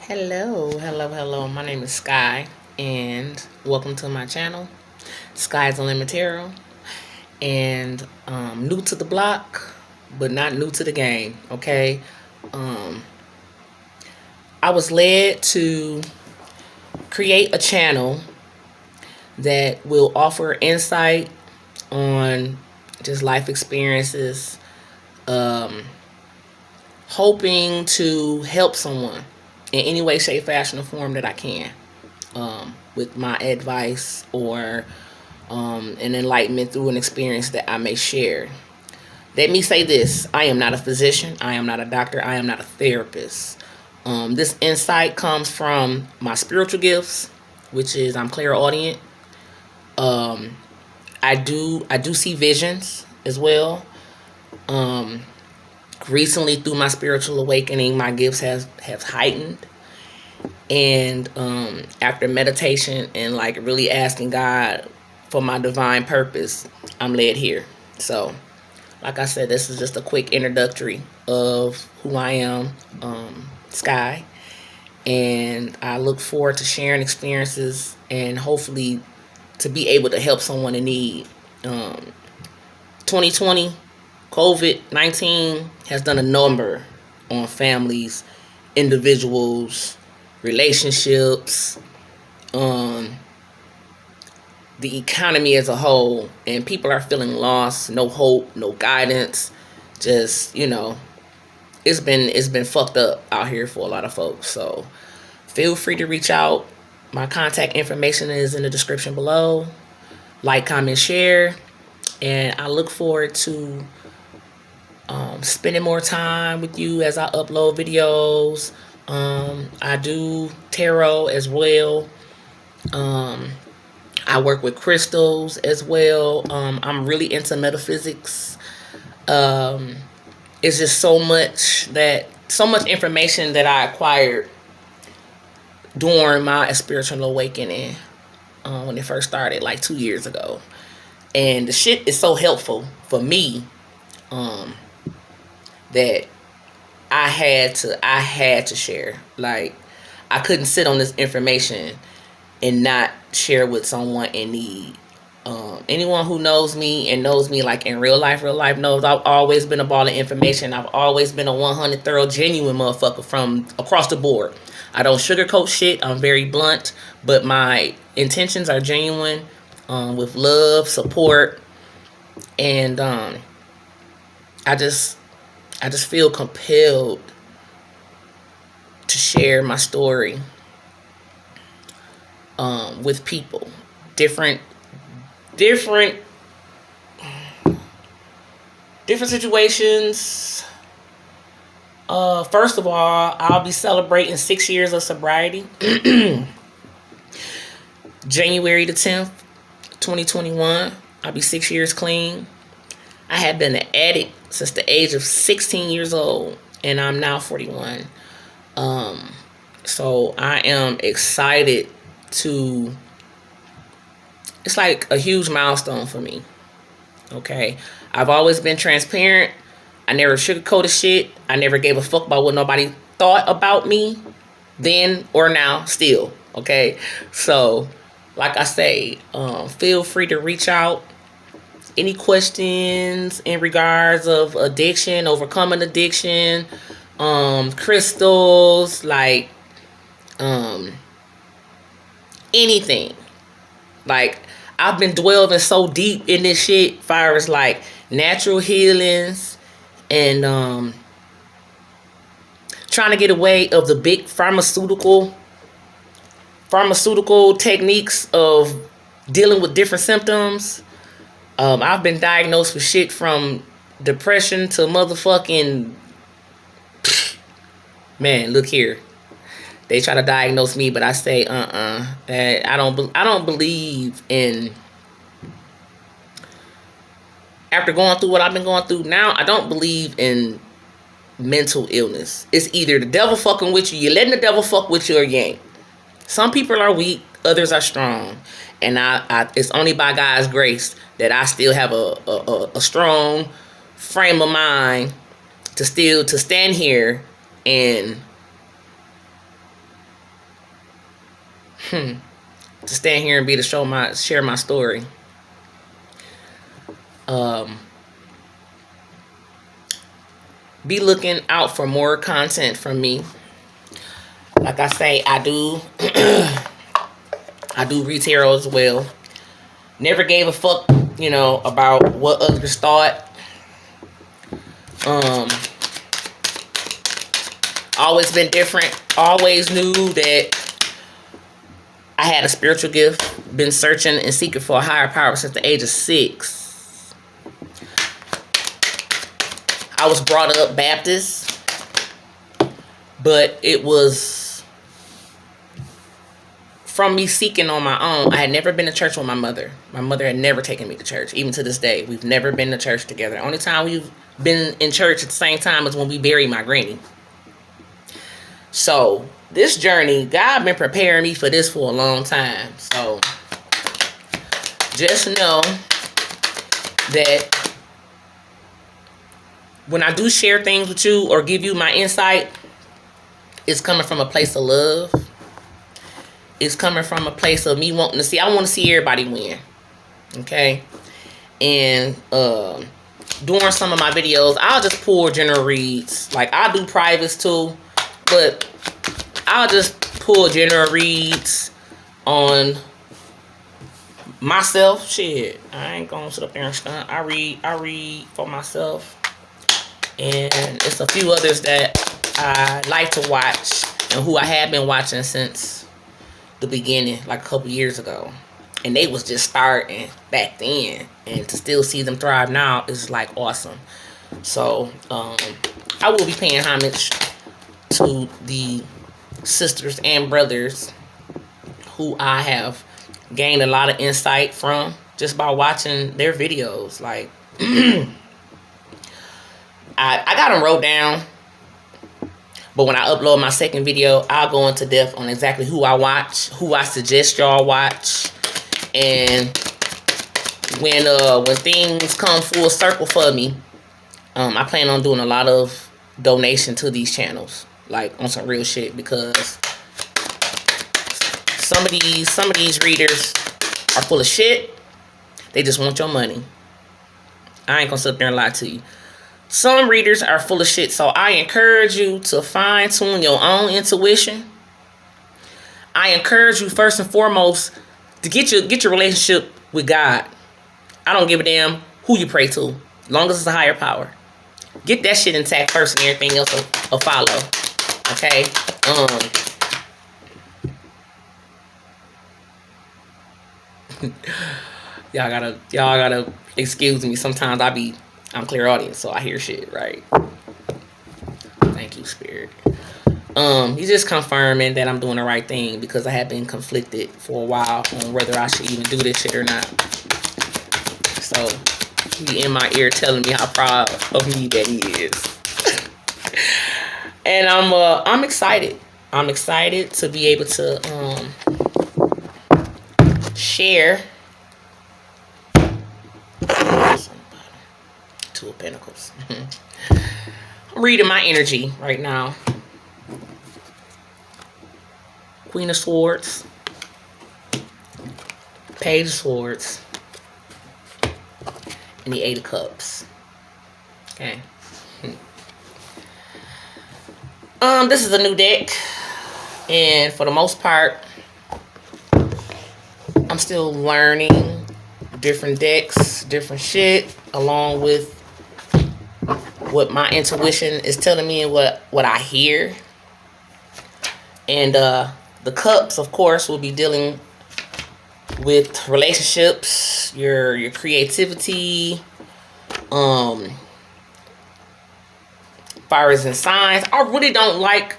Hello. My name is Sky, and welcome to my channel, Sky's Unlimited Tarot. And new to the block, but not new to the game. Okay, I was led to create a channel that will offer insight on just life experiences, hoping to help someone in any way, shape, fashion, or form that I can, with my advice or an enlightenment through an experience that I may share. Let me say this: I am not a physician, I am not a doctor, I am not a therapist. This insight comes from my spiritual gifts, which is I'm clairaudient. I do see visions as well. Recently, through my spiritual awakening, my gifts have heightened, and after meditation and like really asking God for my divine purpose, I'm led here. So, like I said, this is just a quick introductory of who I am, Sky, and I look forward to sharing experiences and hopefully to be able to help someone in need. 2020, COVID-19 has done a number on families, individuals, relationships, the economy as a whole, and people are feeling lost, no hope, no guidance. Just, it's been fucked up out here for a lot of folks. So feel free to reach out. My contact information is in the description below. Like, comment, share, and I look forward to spending more time with you as I upload videos. I do tarot as well. I work with crystals as well. I'm really into metaphysics. It's just so much information that I acquired during my spiritual awakening, when it first started like 2 years ago. And the shit is so helpful for me, that I had to share. Like, I couldn't sit on this information and not share with someone in need. Anyone who knows me and knows me like in real life knows I've always been a ball of information. I've always been a 100 thorough genuine motherfucker from across the board. I don't sugarcoat shit. I'm very blunt, but my intentions are genuine, with love, support, and I just feel compelled to share my story with people. Different situations. First of all, I'll be celebrating 6 years of sobriety. January the 10th, 2021. I'll be 6 years clean. I have been an addict since the age of 16 years old, and I'm now 41. So I am excited to... It's like a huge milestone for me. Okay? I've always been transparent. I never sugarcoated shit. I never gave a fuck about what nobody thought about me then or now still. Okay? So, like I say, feel free to reach out. Any questions in regards of addiction, overcoming addiction, crystals, like anything. Like, I've been dwelling so deep in this shit, far as like natural healings and trying to get away of the big pharmaceutical techniques of dealing with different symptoms. I've been diagnosed with shit from depression to motherfucking... Man, look here. They try to diagnose me, but I say, I don't believe in... After going through what I've been going through now, I don't believe in mental illness. It's either the devil fucking with you, you're letting the devil fuck with you, or you ain't. Some people are weak, others are strong. And it's only by God's grace that I still have a strong frame of mind to stand here and to stand here and share my story. Be looking out for more content from me. Like I say, I do I do retail as well. Never gave a fuck, about what others thought. Always been different. Always knew that I had a spiritual gift. Been searching and seeking for a higher power since the age of 6. I was brought up Baptist, but it was from me seeking on my own. I had never been to church with my mother. My mother had never taken me to church. Even to this day, we've never been to church together. The only time we've been in church at the same time is when we buried my granny. So this journey, God been preparing me for this for a long time. So just know that when I do share things with you or give you my insight, it's coming from a place of love. It's coming from a place of me wanting to see. I want to see everybody win. Okay? And during some of my videos, I'll just pull general reads. Like, I do privates too. But I'll just pull general reads on myself. Shit. I ain't gonna sit up there and stunt. I read for myself. And it's a few others that I like to watch and who I have been watching since the beginning, like a couple years ago. And they was just starting back then. And to still see them thrive now is like awesome. So I will be paying homage to the sisters and brothers who I have gained a lot of insight from just by watching their videos. Like I got them wrote down, but when I upload my second video, I'll go into depth on exactly who I watch, who I suggest y'all watch, and when things come full circle for me, I plan on doing a lot of donation to these channels, like on some real shit, because some of these readers are full of shit. They just want your money. I ain't gonna sit up there and lie to you. Some readers are full of shit, so I encourage you to fine-tune your own intuition. I encourage you, first and foremost, to get your relationship with God. I don't give a damn who you pray to, as long as it's a higher power. Get that shit intact first, and everything else will follow. Okay? Y'all gotta excuse me. Sometimes I'm clairaudient, so I hear shit, right? Thank you, Spirit. He's just confirming that I'm doing the right thing, because I have been conflicted for a while on whether I should even do this shit or not. So he in my ear telling me how proud of me that he is. And I'm excited. I'm excited to be able to share. Two of Pentacles. I'm reading my energy right now. Queen of Swords, Page of Swords, and the Eight of Cups. Okay. This is a new deck, and for the most part, I'm still learning different decks, different shit, along with what my intuition is telling me and what I hear. And the cups, of course, will be dealing with relationships, your creativity, fires and signs. I really don't like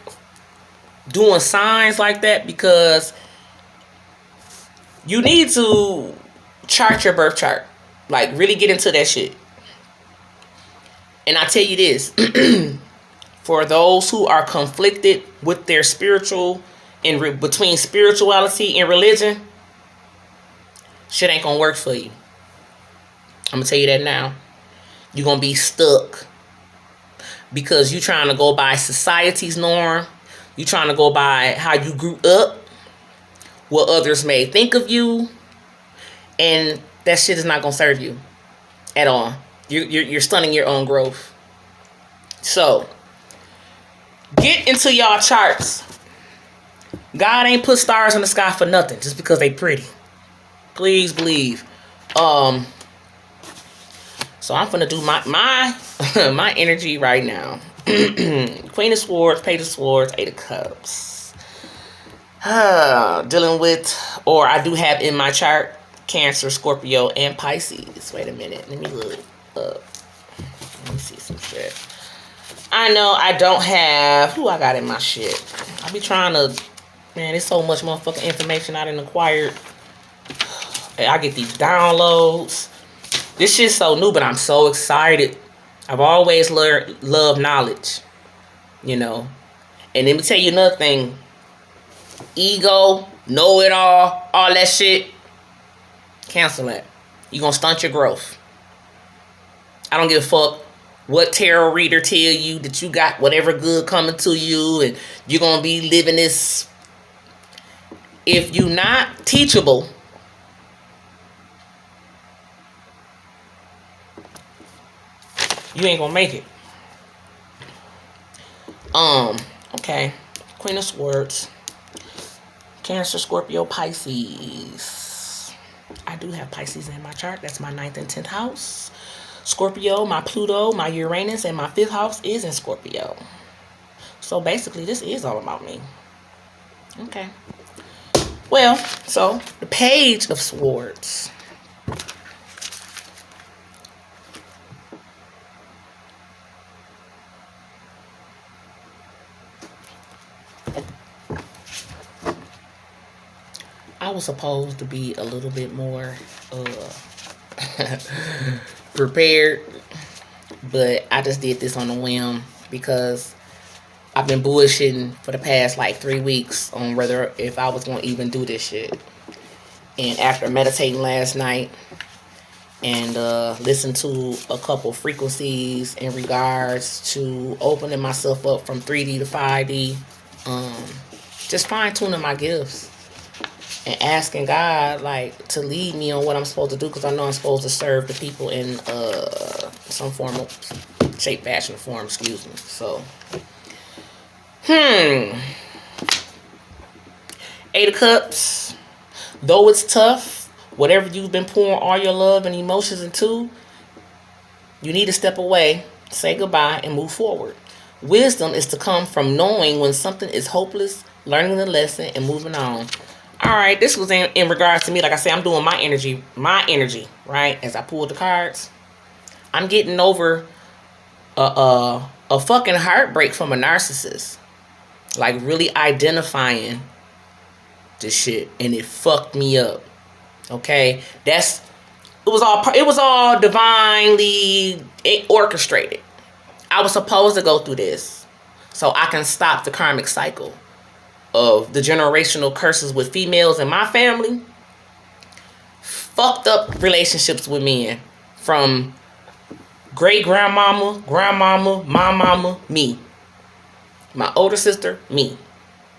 doing signs like that, because you need to chart your birth chart. Like, really get into that shit. And I tell you this, for those who are conflicted with their spiritual, between spirituality and religion, shit ain't gonna work for you. I'm gonna tell you that now. You're gonna be stuck, because you trying to go by society's norm. You trying to go by how you grew up, what others may think of you, and that shit is not gonna serve you at all. You're stunning your own growth. So get into y'all charts. God ain't put stars in the sky for nothing, just because they pretty. Please believe. So I'm gonna do my my energy right now. Queen of Swords, Page of Swords, Eight of Cups. Dealing with, or I do have in my chart, Cancer, Scorpio, and Pisces. Wait a minute. Let me look up. Let me see some shit. I know I don't have... Who I got in my shit? I be trying to... Man, there's so much motherfucking information I done acquired. I get these downloads. This shit's so new, but I'm so excited. I've always loved knowledge. You know. And let me tell you another thing. Ego, know-it-all, all that shit. Cancel that. You're gonna stunt your growth. I don't give a fuck what tarot reader tell you that you got whatever good coming to you and you're gonna be living this. If you not teachable, you ain't gonna make it. Okay. Queen of Swords. Cancer, Scorpio, Pisces. I do have Pisces in my chart. That's my 9th and 10th house. Scorpio, my Pluto, my Uranus, and my 5th house is in Scorpio. So basically, this is all about me. Okay. Well, so the Page of Swords. I was supposed to be a little bit more prepared, but I just did this on a whim because I've been bullshitting for the past like 3 weeks on whether if I was going to even do this shit. And after meditating last night and listened to a couple frequencies in regards to opening myself up from 3D to 5D, just fine-tuning my gifts and asking God, like, to lead me on what I'm supposed to do, because I know I'm supposed to serve the people in some form of shape, fashion, or form, excuse me. So, Eight of Cups. Though it's tough, whatever you've been pouring all your love and emotions into, you need to step away, say goodbye, and move forward. Wisdom is to come from knowing when something is hopeless, learning the lesson, and moving on. All right, this was in regards to me. Like I say, I'm doing my energy, right? As I pulled the cards, I'm getting over a fucking heartbreak from a narcissist. Like, really identifying this shit, and it fucked me up. Okay, it was all divinely orchestrated. I was supposed to go through this so I can stop the karmic cycle of the generational curses with females in my family. Fucked up relationships with men from great grandmama, my mama, me. My older sister, me.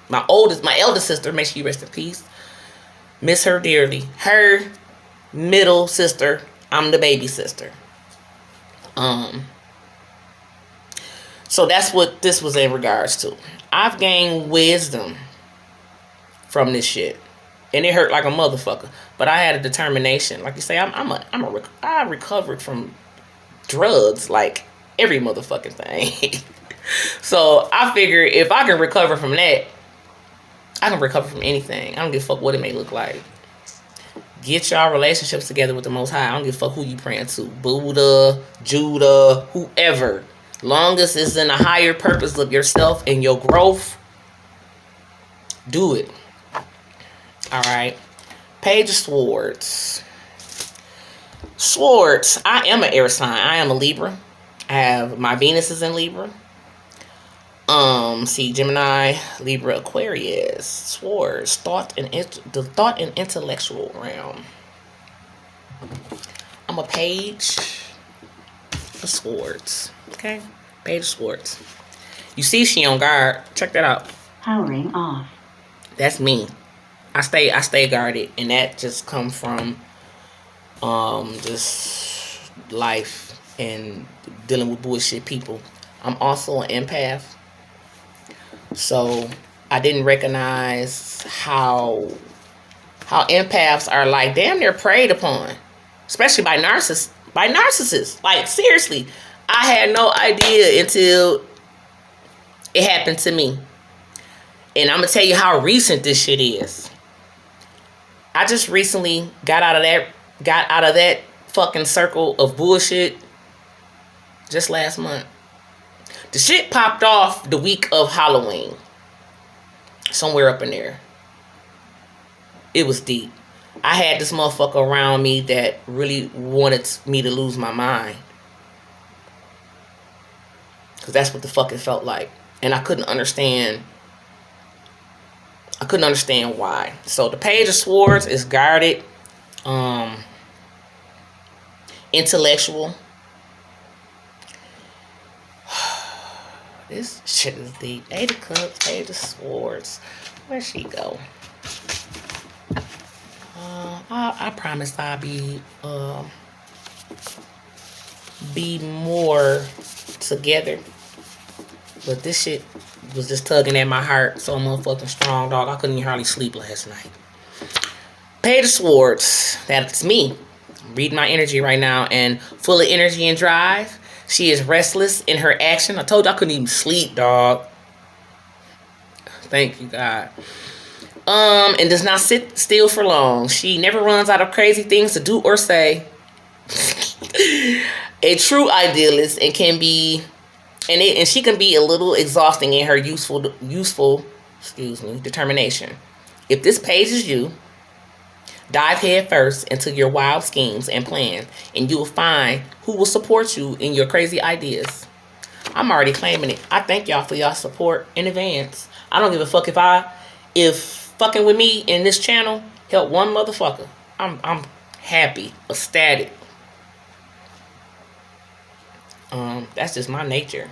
My eldest sister, may she rest in peace. Miss her dearly. Her middle sister, I'm the baby sister. So that's what this was in regards to. I've gained wisdom from this shit, and it hurt like a motherfucker. But I had a determination. Like you say, I recovered from drugs like every motherfucking thing. So I figured if I can recover from that, I can recover from anything. I don't give a fuck what it may look like. Get y'all relationships together with the Most High. I don't give a fuck who you praying to. Buddha, Judah, whoever. Long as it's in a higher purpose of yourself and your growth, do it. Alright. Page of Swords. Swords. I am an air sign. I am a Libra. I have my Venus is in Libra. See, Gemini, Libra, Aquarius, Swords, the thought and intellectual realm. I'm a Page of Swords. Okay? Page of Swords. You see she on guard. Check that out. Powering off. That's me. I stay guarded, and that just come from just life and dealing with bullshit people. I'm also an empath, so I didn't recognize how empaths are like damn near preyed upon, especially by narcissists. By narcissists, like seriously, I had no idea until it happened to me. And I'm gonna tell you how recent this shit is. I just recently got out of that fucking circle of bullshit just last month. The shit popped off the week of Halloween. Somewhere up in there. It was deep. I had this motherfucker around me that really wanted me to lose my mind. Because that's what the fuck it felt like. And I couldn't understand why. So the Page of Swords is guarded, intellectual. This shit is deep. Eight of Cups, Page of Swords. Where'd she go? I promise I'll be more together. But this shit was just tugging at my heart so motherfucking strong, dog. I couldn't even hardly sleep last night. Page of Swords. That's me. I'm reading my energy right now and full of energy and drive. She is restless in her action. I told you I couldn't even sleep, dog. Thank you, God. And does not sit still for long. She never runs out of crazy things to do or say. A true idealist and can be, and she can be a little exhausting in her useful, determination. If this page is you, dive head first into your wild schemes and plans, and you will find who will support you in your crazy ideas. I'm already claiming it. I thank y'all for y'all support in advance. I don't give a fuck if fucking with me in this channel help one motherfucker. I'm happy, ecstatic. That's just my nature.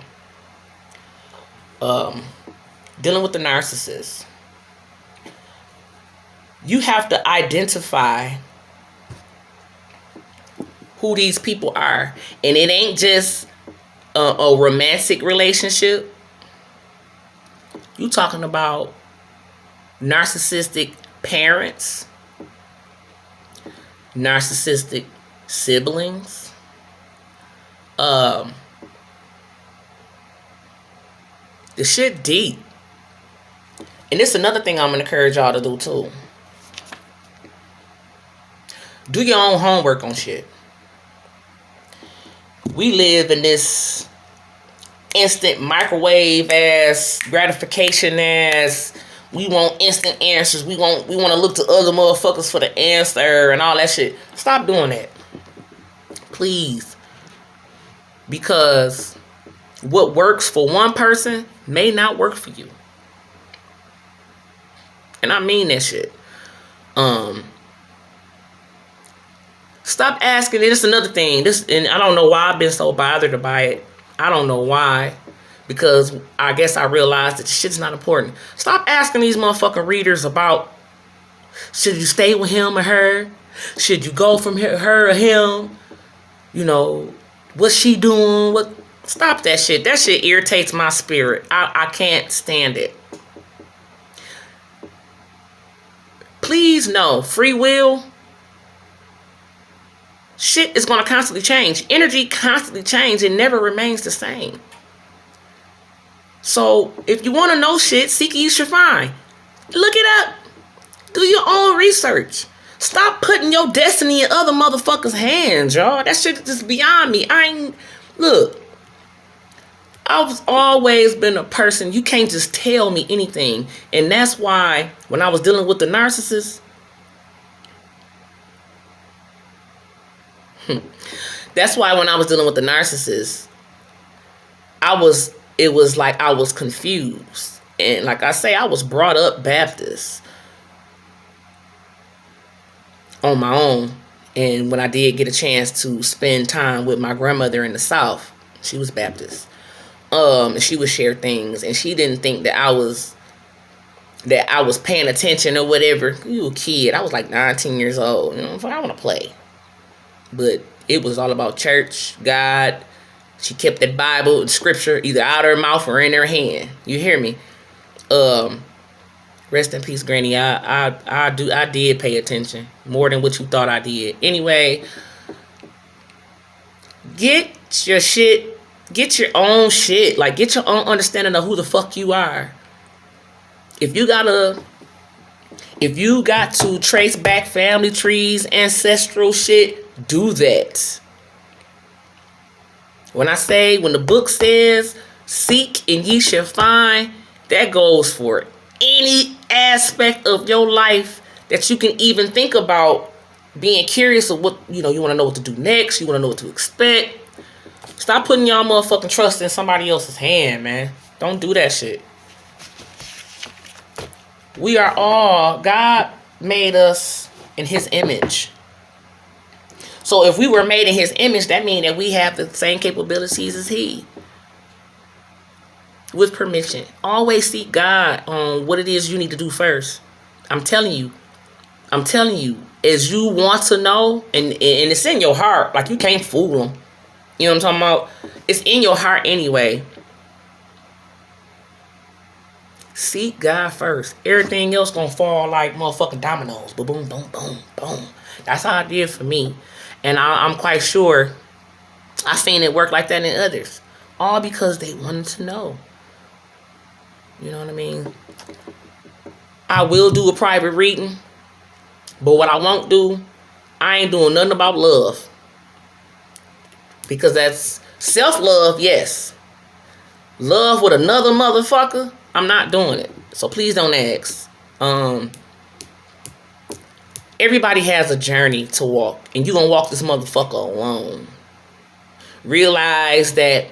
Dealing with the narcissist. You have to identify who these people are. And it ain't just a romantic relationship. You talking about narcissistic parents, narcissistic siblings, the shit deep. And this is another thing I'm gonna encourage y'all to do too. Do your own homework on shit. We live in this instant microwave ass gratification ass. We want instant answers. We want to look to other motherfuckers for the answer and all that shit. Stop doing that. Please. Because what works for one person may not work for you. And I mean that shit. Stop asking. This is another thing. And I don't know why I've been so bothered by it. I don't know why. Because I guess I realized that the shit's not important. Stop asking these motherfucking readers about, should you stay with him or her? Should you go from her or him? You know, what's she doing? Stop that shit. That shit irritates my spirit. I can't stand it. Please know, free will, shit is going to constantly change. Energy constantly changes. It never remains the same. So, if you want to know shit, seek ye shall find. Look it up. Do your own research. Stop putting your destiny in other motherfuckers' hands, y'all. That shit is just beyond me. Look, I've always been a person, you can't just tell me anything. And that's why, when I was dealing with the narcissist, it was like I was confused. And like I say, I was brought up Baptist on my own. And when I did get a chance to spend time with my grandmother in the South, she was Baptist. And she would share things. And she didn't think that I was that I was paying attention or whatever. You a kid. I was like 19 years old. You know, I want to play. But it was all about church, God. She kept that Bible and scripture either out of her mouth or in her hand. You hear me? Rest in peace, Granny. I did pay attention more than what you thought I did. Anyway, get your shit. Get your own shit. Like, get your own understanding of who the fuck you are. If you got to trace back family trees, ancestral shit, do that. When the book says, seek and ye shall find, that goes for any aspect of your life that you can even think about being curious of what, you want to know what to do next. You want to know what to expect. Stop putting y'all motherfucking trust in somebody else's hand, man. Don't do that shit. We are all, God made us in his image. So if we were made in his image, that means that we have the same capabilities as he. With permission. Always seek God on what it is you need to do first. I'm telling you. As you want to know, and it's in your heart. Like, you can't fool them. You know what I'm talking about? It's in your heart anyway. Seek God first. Everything else gonna fall like motherfucking dominoes. Boom, boom, boom, boom, boom. That's how it did for me. And I'm quite sure I seen it work like that in others. All because they wanted to know. You know what I mean? I will do a private reading. But what I won't do, I ain't doing nothing about love. Because that's self-love, yes. Love with another motherfucker, I'm not doing it. So please don't ask. Everybody has a journey to walk. And you're going to walk this motherfucker alone. Realize that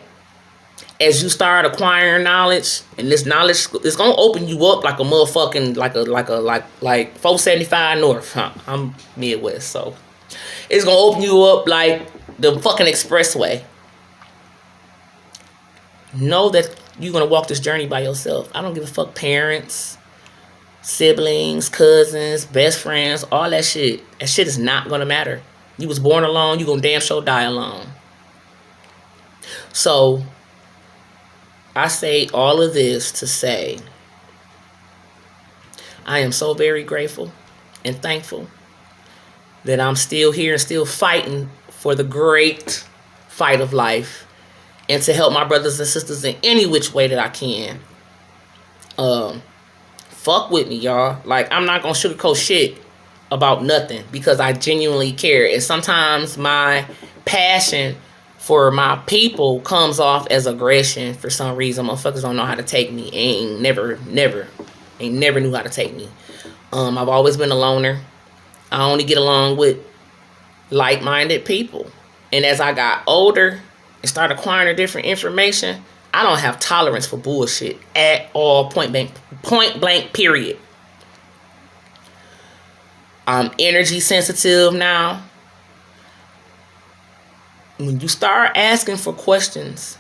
as you start acquiring knowledge, and this knowledge is going to open you up like a motherfucking, like 475 North. Huh? I'm Midwest, so it's going to open you up like the fucking expressway. Know that you're going to walk this journey by yourself. I don't give a fuck, parents, siblings, cousins, best friends, all that shit. That shit is not going to matter. You was born alone, you going to damn sure die alone. So, I say all of this to say, I am so very grateful and thankful that I'm still here and still fighting for the great fight of life, and to help my brothers and sisters in any which way that I can. Fuck with me, y'all. Like, I'm not gonna sugarcoat shit about nothing because I genuinely care. And sometimes my passion for my people comes off as aggression for some reason. Motherfuckers don't know how to take me. Ain't never knew how to take me. I've always been a loner. I only get along with like-minded people. And as I got older and started acquiring different information, I don't have tolerance for bullshit at all. Point blank, period. I'm energy sensitive now. When you start asking for questions,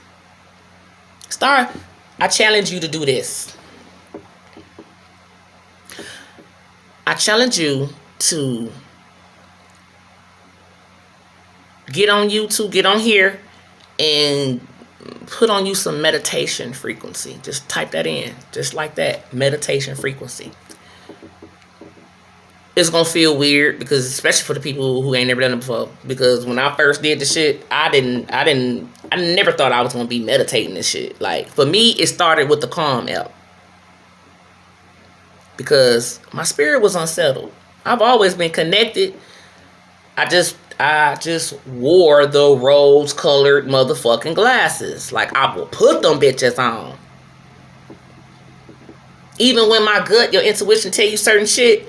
I challenge you to do this. I challenge you to get on YouTube, get on here, and put on you some meditation frequency. Just type that in, just like that, meditation frequency. It's gonna feel weird because, especially for the people who ain't never done it before, because when I first did the shit, I never thought I was gonna be meditating this shit. Like, for me, it started with the Calm app because my spirit was unsettled. I've always been connected. I just wore the rose-colored motherfucking glasses. Like, I will put them bitches on. Even when my gut, your intuition tell you certain shit,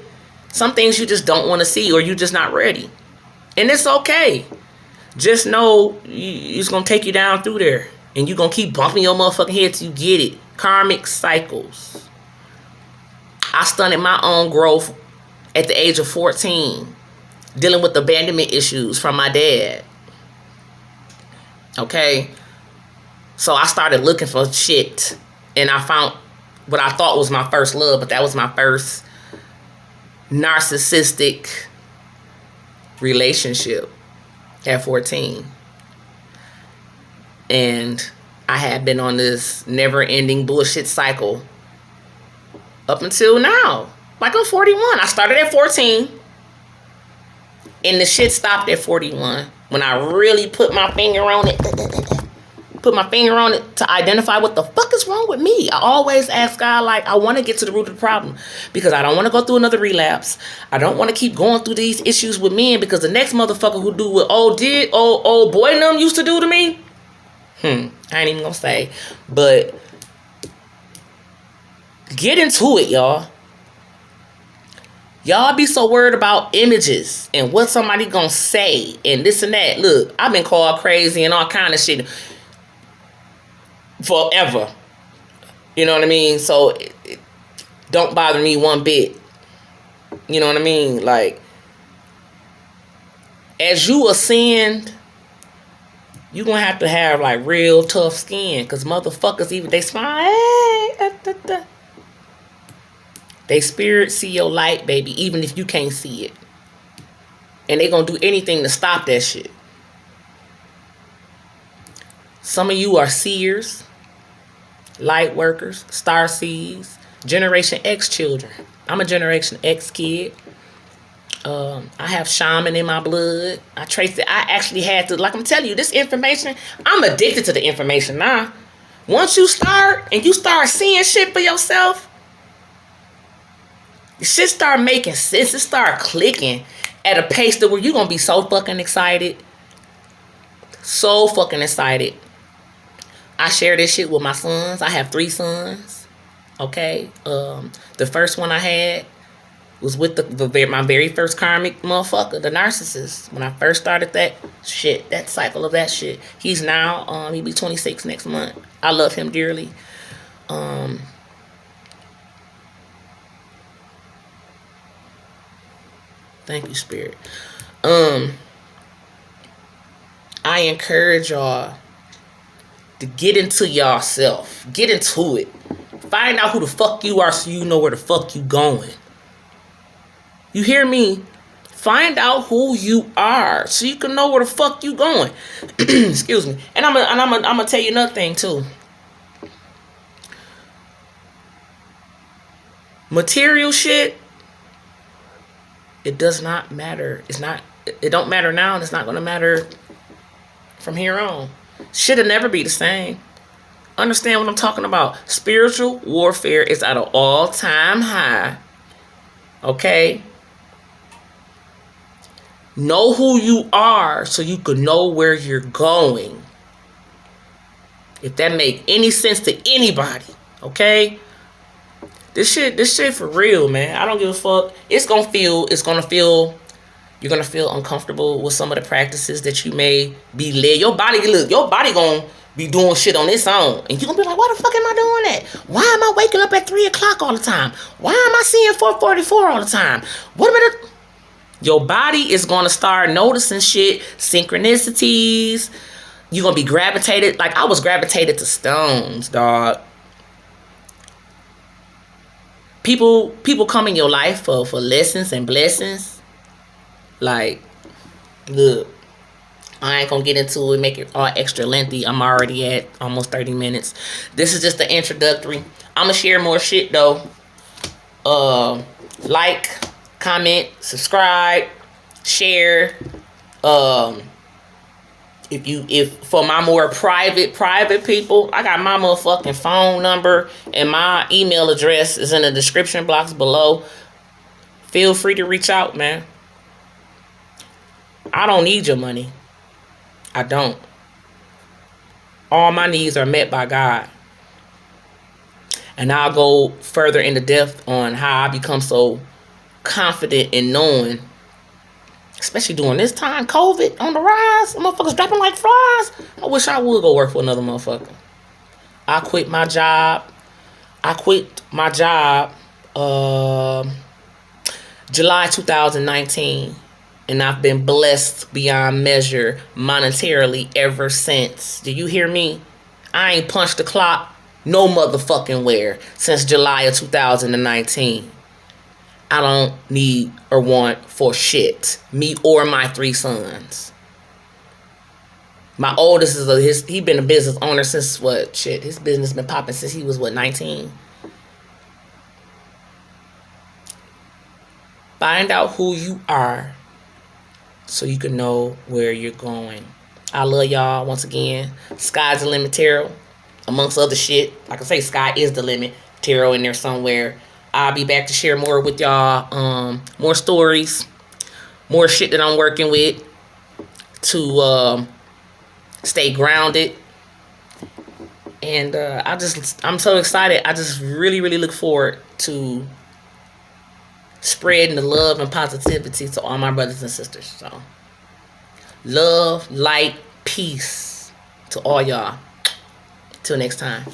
some things you just don't want to see or you just not ready. And it's okay. Just know it's going to take you down through there. And you're going to keep bumping your motherfucking head till you get it. Karmic cycles. I stunted my own growth at the age of 14. Dealing with abandonment issues from my dad. Okay? So I started looking for shit. And I found what I thought was my first love, but that was my first narcissistic relationship at 14. And I had been on this never-ending bullshit cycle up until now. Like, I'm 41. I started at 14. And the shit stopped at 41. When I really put my finger on it. Put my finger on it to identify what the fuck is wrong with me. I always ask God, like, I want to get to the root of the problem. Because I don't want to go through another relapse. I don't want to keep going through these issues with men. Because the next motherfucker who do what old boy and them used to do to me. I ain't even gonna say. But get into it, y'all. Y'all be so worried about images and what somebody gonna say and this and that. Look, I've been called crazy and all kind of shit forever. You know what I mean? So it don't bother me one bit. You know what I mean? Like, as you ascend, you gonna have like real tough skin, because motherfuckers, even they smile, hey, they spirit see your light, baby, even if you can't see it. And they gonna do anything to stop that shit. Some of you are seers, light workers, star seeds, Generation X children. I'm a Generation X kid. I have shaman in my blood. I traced it. I actually had to, like I'm telling you, this information, I'm addicted to the information now. Once you start and you start seeing shit for yourself, shit start making sense. It start clicking at a pace to where you're going to be so fucking excited. So fucking excited. I share this shit with my sons. I have 3 sons. Okay. The first one I had was with my very first karmic motherfucker, the narcissist. When I first started that cycle of that shit. He's now, he'll be 26 next month. I love him dearly. Thank you, Spirit. I encourage y'all to get into yourself. Get into it. Find out who the fuck you are so you know where the fuck you going. You hear me? Find out who you are so you can know where the fuck you going. Excuse me. And I'm gonna tell you another thing too. Material shit, it does not matter. It don't matter now, and it's not gonna matter from here on. Shit'll never be the same. Understand what I'm talking about? Spiritual warfare is at an all-time high. Okay? Know who you are so you can know where you're going. If that make any sense to anybody, okay? This shit for real, man. I don't give a fuck. You're gonna feel uncomfortable with some of the practices that you may be led. Your body gonna be doing shit on its own. And you're gonna be like, why the fuck am I doing that? Why am I waking up at 3 o'clock all the time? Why am I seeing 4:44 all the time? What am I? Your body is going to start noticing shit, synchronicities. You're going to be gravitated. Like, I was gravitated to stones, dog. People come in your life for lessons and blessings. Like, look, I ain't going to get into it, make it all extra lengthy. I'm already at almost 30 minutes. This is just the introductory. I'm going to share more shit, though. Like, comment, subscribe, share. If for my more private people, I got my motherfucking phone number and my email address is in the description box below. Feel free to reach out, man. I don't need your money. I don't. All my needs are met by God. And I'll go further into depth on how I become so confident in knowing, especially during this time, COVID on the rise, motherfuckers dropping like flies. I wish I would go work for another motherfucker. I quit my job July 2019, and I've been blessed beyond measure monetarily ever since. Do you hear me? I ain't punched the clock No motherfucking where since July of 2019. I don't need or want for shit. Me or my 3 sons. My oldest is he been a business owner since what? Shit, his business been popping since he was what, 19? Find out who you are so you can know where you're going. I love y'all once again. Sky's the limit, tarot. Amongst other shit. Like I say, sky is the limit. Tarot in there somewhere. I'll be back to share more with y'all. More stories. More shit that I'm working with. To stay grounded. And I'm so excited. I just really, really look forward to spreading the love and positivity to all my brothers and sisters. So, love, light, peace to all y'all. Till next time.